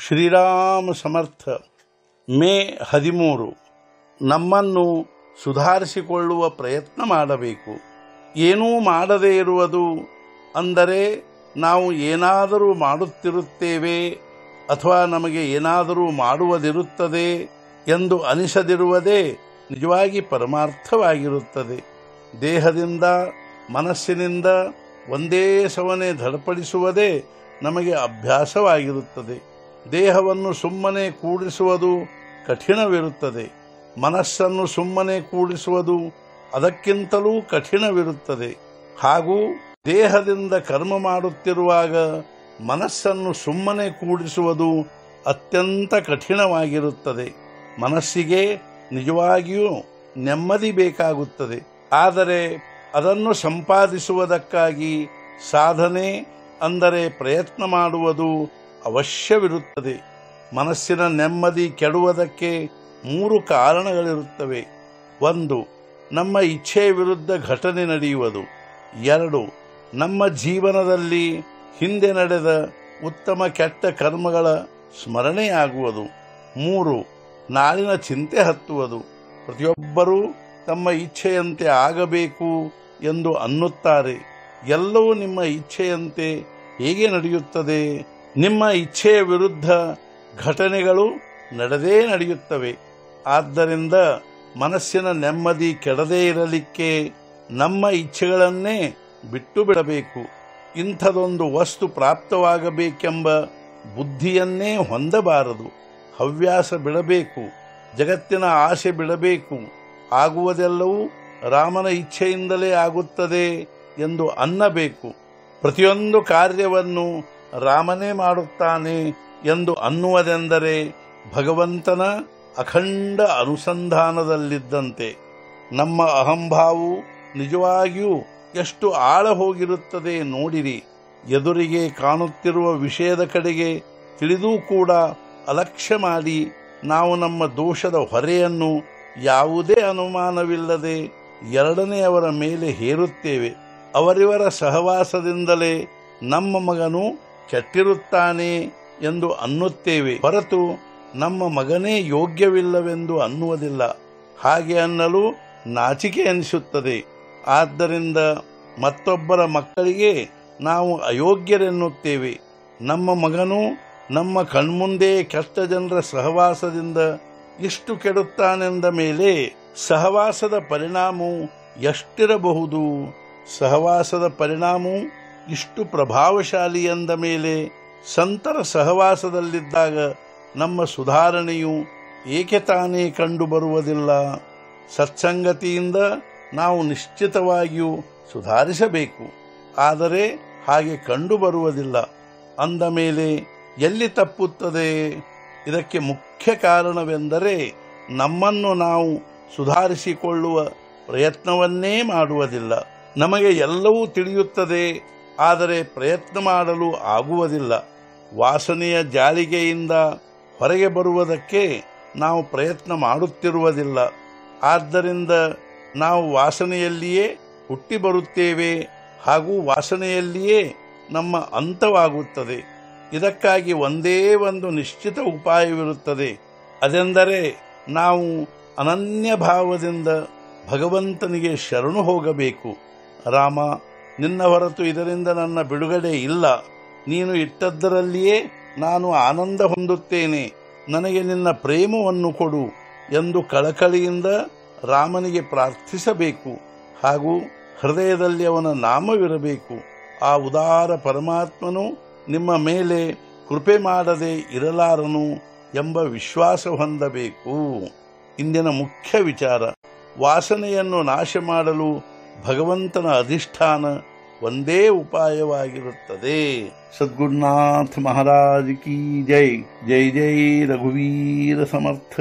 ಶ್ರೀರಾಮ ಸಮರ್ಥ. ಮೇ 13. ನಮ್ಮನ್ನು ಸುಧಾರಿಸಿಕೊಳ್ಳುವ ಪ್ರಯತ್ನ ಮಾಡಬೇಕು. ಏನೂ ಮಾಡದೇ ಇರುವುದು ಅಂದರೆ ನಾವು ಏನಾದರೂ ಮಾಡುತ್ತಿರುತ್ತೇವೆ ಅಥವಾ ನಮಗೆ ಏನಾದರೂ ಮಾಡುವುದಿರುತ್ತದೆ ಎಂದು ಅನಿಸದಿರುವುದೇ ನಿಜವಾಗಿ ಪರಮಾರ್ಥವಾಗಿರುತ್ತದೆ. ದೇಹದಿಂದ ಮನಸ್ಸಿನಿಂದ ಒಂದೇ ಸವನೆ ಧಡಪಡಿಸುವುದೇ ನಮಗೆ ಅಭ್ಯಾಸವಾಗಿರುತ್ತದೆ. ದೇಹವನ್ನು ಸುಮ್ಮನೆ ಕೂಡಿಸುವುದು ಕಠಿಣವಿರುತ್ತದೆ. ಮನಸ್ಸನ್ನು ಸುಮ್ಮನೆ ಕೂಡಿಸುವುದು ಅದಕ್ಕಿಂತಲೂ ಕಠಿಣವಿರುತ್ತದೆ. ಹಾಗೂ ದೇಹದಿಂದ ಕರ್ಮ ಮಾಡುತ್ತಿರುವಾಗ ಮನಸ್ಸನ್ನು ಸುಮ್ಮನೆ ಕೂಡಿಸುವುದು ಅತ್ಯಂತ ಕಠಿಣವಾಗಿರುತ್ತದೆ. ಮನಸ್ಸಿಗೆ ನಿಜವಾಗಿಯೂ ನೆಮ್ಮದಿ ಬೇಕಾಗುತ್ತದೆ. ಆದರೆ ಅದನ್ನು ಸಂಪಾದಿಸುವುದಕ್ಕಾಗಿ ಸಾಧನೆ ಅಂದರೆ ಪ್ರಯತ್ನ ಮಾಡುವುದು ಅವಶ್ಯವಿರುತ್ತದೆ. ಮನಸ್ಸಿನ ನೆಮ್ಮದಿ ಕೆಡುವುದಕ್ಕೆ 3 ಕಾರಣಗಳಿರುತ್ತವೆ. 1. ನಮ್ಮ ಇಚ್ಛೆಯ ವಿರುದ್ಧ ಘಟನೆ ನಡೆಯುವುದು. 2. ನಮ್ಮ ಜೀವನದಲ್ಲಿ ಹಿಂದೆ ನಡೆದ ಉತ್ತಮ ಕೆಟ್ಟ ಕರ್ಮಗಳ ಸ್ಮರಣೆಯಾಗುವುದು. 3. ನಾಳಿನ ಚಿಂತೆ ಹತ್ತುವುದು. ಪ್ರತಿಯೊಬ್ಬರೂ ತಮ್ಮ ಇಚ್ಛೆಯಂತೆ ಆಗಬೇಕು ಎಂದು ಅನ್ನುತ್ತಾರೆ. ಎಲ್ಲವೂ ನಿಮ್ಮ ಇಚ್ಛೆಯಂತೆ ಹೇಗೆ ನಡೆಯುತ್ತದೆ? ನಿಮ್ಮ ಇಚ್ಛೆಯ ವಿರುದ್ಧ ಘಟನೆಗಳು ನಡೆದೇ ನಡೆಯುತ್ತವೆ. ಆದ್ದರಿಂದ ಮನಸ್ಸಿನ ನೆಮ್ಮದಿ ಕೆಡದೇ ಇರಲಿಕ್ಕೆ ನಮ್ಮ ಇಚ್ಛೆಗಳನ್ನೇ ಬಿಟ್ಟು ಬಿಡಬೇಕು. ಇಂಥದೊಂದು ವಸ್ತು ಪ್ರಾಪ್ತವಾಗಬೇಕೆಂಬ ಬುದ್ಧಿಯನ್ನೇ ಹೊಂದಬಾರದು. ಹವ್ಯಾಸ ಬಿಡಬೇಕು. ಜಗತ್ತಿನ ಆಸೆ ಬಿಡಬೇಕು. ಆಗುವುದೆಲ್ಲವೂ ರಾಮನ ಇಚ್ಛೆಯಿಂದಲೇ ಆಗುತ್ತದೆ ಎಂದು ಅನ್ನಬೇಕು. ಪ್ರತಿಯೊಂದು ಕಾರ್ಯವನ್ನು ರಾಮನೇ ಮಾಡುತ್ತಾನೆ ಎಂದು ಅನ್ನುವುದೆಂದರೆ ಭಗವಂತನ ಅಖಂಡ ಅನುಸಂಧಾನದಲ್ಲಿದ್ದಂತೆ. ನಮ್ಮ ಅಹಂಭಾವವು ನಿಜವಾಗಿಯೂ ಎಷ್ಟು ಆಳ ಹೋಗಿರುತ್ತದೆ ನೋಡಿರಿ. ಎದುರಿಗೆ ಕಾಣುತ್ತಿರುವ ವಿಷಯದ ಕಡೆಗೆ ತಿಳಿದೂ ಕೂಡ ಅಲಕ್ಷ್ಯ ಮಾಡಿ ನಾವು ನಮ್ಮ ದೋಷದ ಹೊರೆಯನ್ನು ಯಾವುದೇ ಅನುಮಾನವಿಲ್ಲದೆ ಎರಡನೆಯವರ ಮೇಲೆ ಹೇರುತ್ತೇವೆ. ಅವರಿವರ ಸಹವಾಸದಿಂದಲೇ ನಮ್ಮ ಮಗನು ಕೆಟ್ಟಿರುತ್ತಾನೆ ಎಂದು ಅನ್ನುತ್ತೇವೆ ಹೊರತು ನಮ್ಮ ಮಗನೇ ಯೋಗ್ಯವಿಲ್ಲವೆಂದು ಅನ್ನುವುದಿಲ್ಲ. ಹಾಗೆ ಅನ್ನಲು ನಾಚಿಕೆ ಎನಿಸುತ್ತದೆ. ಆದ್ದರಿಂದ ಮತ್ತೊಬ್ಬರ ಮಕ್ಕಳಿಗೆ ನಾವು ಅಯೋಗ್ಯರೆನ್ನುತ್ತೇವೆ. ನಮ್ಮ ಮಗನು ನಮ್ಮ ಕಣ್ಮುಂದೆ ಕೆಟ್ಟ ಜನರ ಸಹವಾಸದಿಂದ ಇಷ್ಟು ಕೆಡುತ್ತಾನೆಂದ ಮೇಲೆ ಸಹವಾಸದ ಪರಿಣಾಮವು ಎಷ್ಟಿರಬಹುದು? ಸಹವಾಸದ ಪರಿಣಾಮವು ಇಷ್ಟು ಪ್ರಭಾವಶಾಲಿ ಎಂದ ಮೇಲೆ ಸಂತರ ಸಹವಾಸದಲ್ಲಿದ್ದಾಗ ನಮ್ಮ ಸುಧಾರಣೆಯು ಏಕೆ ತಾನೇ ಕಂಡುಬರುವುದಿಲ್ಲ? ಸತ್ಸಂಗತಿಯಿಂದ ನಾವು ನಿಶ್ಚಿತವಾಗಿಯೂ ಸುಧಾರಿಸಬೇಕು. ಆದರೆ ಹಾಗೆ ಕಂಡುಬರುವುದಿಲ್ಲ ಅಂದ ಮೇಲೆ ಎಲ್ಲಿ ತಪ್ಪುತ್ತದೆ? ಇದಕ್ಕೆ ಮುಖ್ಯ ಕಾರಣವೆಂದರೆ ನಮ್ಮನ್ನು ನಾವು ಸುಧಾರಿಸಿಕೊಳ್ಳುವ ಪ್ರಯತ್ನವನ್ನೇ ಮಾಡುವುದಿಲ್ಲ. ನಮಗೆ ಎಲ್ಲವೂ ತಿಳಿಯುತ್ತದೆ, ಆದರೆ ಪ್ರಯತ್ನ ಮಾಡಲು ಆಗುವುದಿಲ್ಲ. ವಾಸನೆಯ ಜಾಳಿಗೆಯಿಂದ ಹೊರಗೆ ಬರುವುದಕ್ಕೆ ನಾವು ಪ್ರಯತ್ನ ಮಾಡುತ್ತಿರುವುದಿಲ್ಲ. ಆದ್ದರಿಂದ ನಾವು ವಾಸನೆಯಲ್ಲಿಯೇ ಹುಟ್ಟಿ ಬರುತ್ತೇವೆ ಹಾಗೂ ವಾಸನೆಯಲ್ಲಿಯೇ ನಮ್ಮ ಅಂತವಾಗುತ್ತದೆ. ಇದಕ್ಕಾಗಿ ಒಂದೇ ಒಂದು ನಿಶ್ಚಿತ ಉಪಾಯವಿರುತ್ತದೆ. ಅದೆಂದರೆ ನಾವು ಅನನ್ಯ ಭಾವದಿಂದ ಭಗವಂತನಿಗೆ ಶರಣು ಹೋಗಬೇಕು. ರಾಮ, ನಿನ್ನ ಹೊರತು ಇದರಿಂದ ನನ್ನ ಬಿಡುಗಡೆ ಇಲ್ಲ. ನೀನು ಇಟ್ಟದ್ದರಲ್ಲಿಯೇ ನಾನು ಆನಂದ ಹೊಂದುತ್ತೇನೆ. ನನಗೆ ನಿನ್ನ ಪ್ರೇಮವನ್ನು ಕೊಡು ಎಂದು ಕಳಕಳಿಯಿಂದ ರಾಮನಿಗೆ ಪ್ರಾರ್ಥಿಸಬೇಕು. ಹಾಗೂ ಹೃದಯದಲ್ಲಿ ಅವನ ನಾಮವಿರಬೇಕು. ಆ ಉದಾರ ಪರಮಾತ್ಮನು ನಿಮ್ಮ ಮೇಲೆ ಕೃಪೆ ಮಾಡದೆ ಇರಲಾರನು ಎಂಬ ವಿಶ್ವಾಸ ಹೊಂದಬೇಕು. ಇಂದಿನ ಮುಖ್ಯ ವಿಚಾರ, ವಾಸನೆಯನ್ನು ನಾಶ ಮಾಡಲು ಭಗವಂತನ ಅಧಿಷ್ಠಾನ ಒಂದೇ ಉಪಾಯವಾಗಿರುತ್ತದೆ. ಸದ್ಗುರುನಾಥ ಮಹಾರಾಜ್ ಕಿ ಜೈ. ಜೈ ಜೈ ರಘುವೀರ ಸಮರ್ಥ.